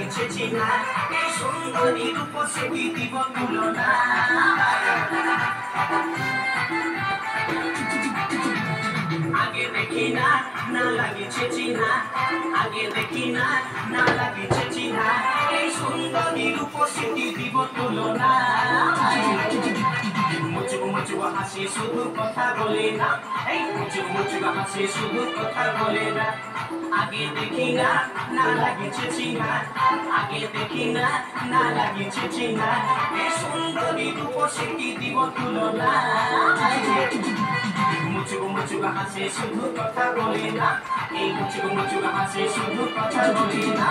লাগিছে চিনা এই সুন্দরী রূপসী দিব তুলনা আগে দেখি না না লাগিছে চিনা আগে দেখি না না লাগিছে চিনা এই সুন্দরী রূপসী দিব তুলনা মুচুক মুচুক হাসি শুধু কথা বলে না এই মুচুক মুচুক হাসি শুধু কথা বলে না আগে দেখি না না লাগিছে চিনা আগে দেখি না না লাগিছে চিনা এই সুন্দরী রূপসী দিব তুলনা মুচুক মুচুক হাসি শুধু কথা বলে না এই মুচুক মুচুক হাসি শুধু কথা বলে না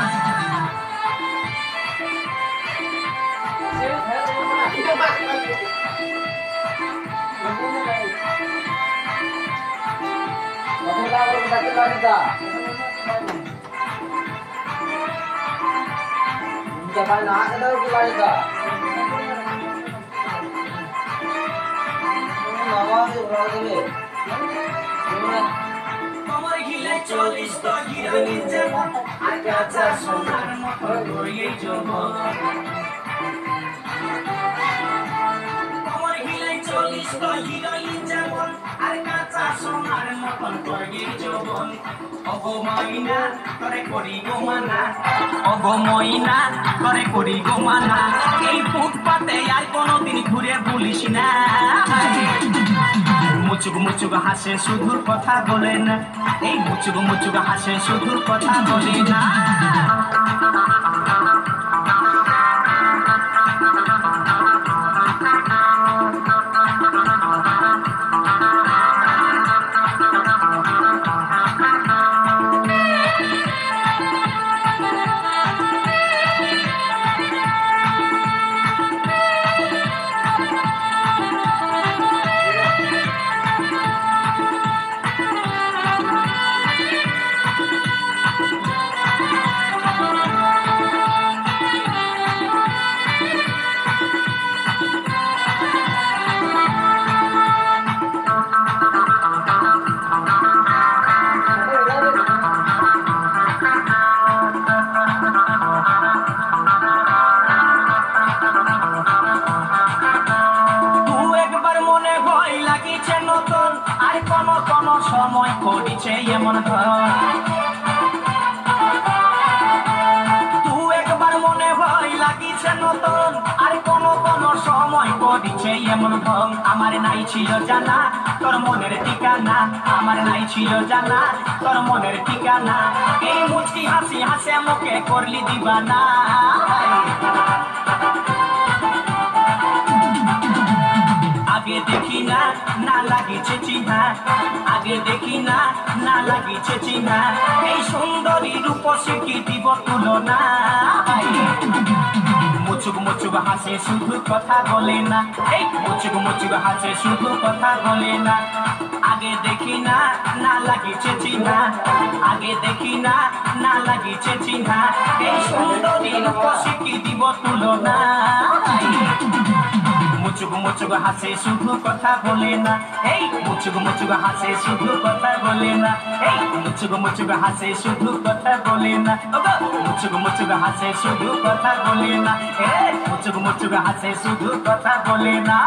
তোমার গিলে 40 তো হিরোইন যেমন আর কাঁচা সোনার মতো গড়িয়ে যৌবন তোমার গিলে 40 তো হিরোইন যেমন আর কাঁচা সোনার মতো গড়িয়ে যৌবন ওগো ময়না করে করি গো মানা ওগো ময়না করে করি গো মানা এই ফুটপাতে আর কোনোদিন ঘুরে বলিস না মুচুক মুচুক হাসে শুধু কথা বলে না এই মুচুক মুচুক হাসে শুধু কথা বলে না সময় করিছে এমন তুই একবার মনে হয় লাগিছে নতুন আর কোন কোন সময় করিছে এমন ঢং আমার নাই ছিল জানা তোর মনের ঠিকানা আমার নাই ছিল জানা তোর মনের ঠিকানা এই মুচকি হাসি হাসে মুখে করলি দিবানা আগে দেখি না না লাগিছে চিনা আগে দেখি না না লাগিছে চিনা এই সুন্দরী রূপসী দিব তুলনা মুচুক মুচুক হাসে শুধু কথা বলে না এই মুচুক মুচুক হাসে শুধু কথা বলে না আগে দেখি না না লাগিছে চিনা আগে দেখি না না লাগিছে চিনা এই সুন্দরী রূপসী দিব তুলনা মুচুক মুচুক হাসে শুধু কথা বলে না এই মুচুক মুচুক হাসে শুধু কথা বলে না এই মুচুক মুচুক হাসে শুধু কথা বলে না মুচুক মুচুক হাসে শুধু কথা বলে না এই মুচুক মুচুক হাসে শুধু কথা বলে না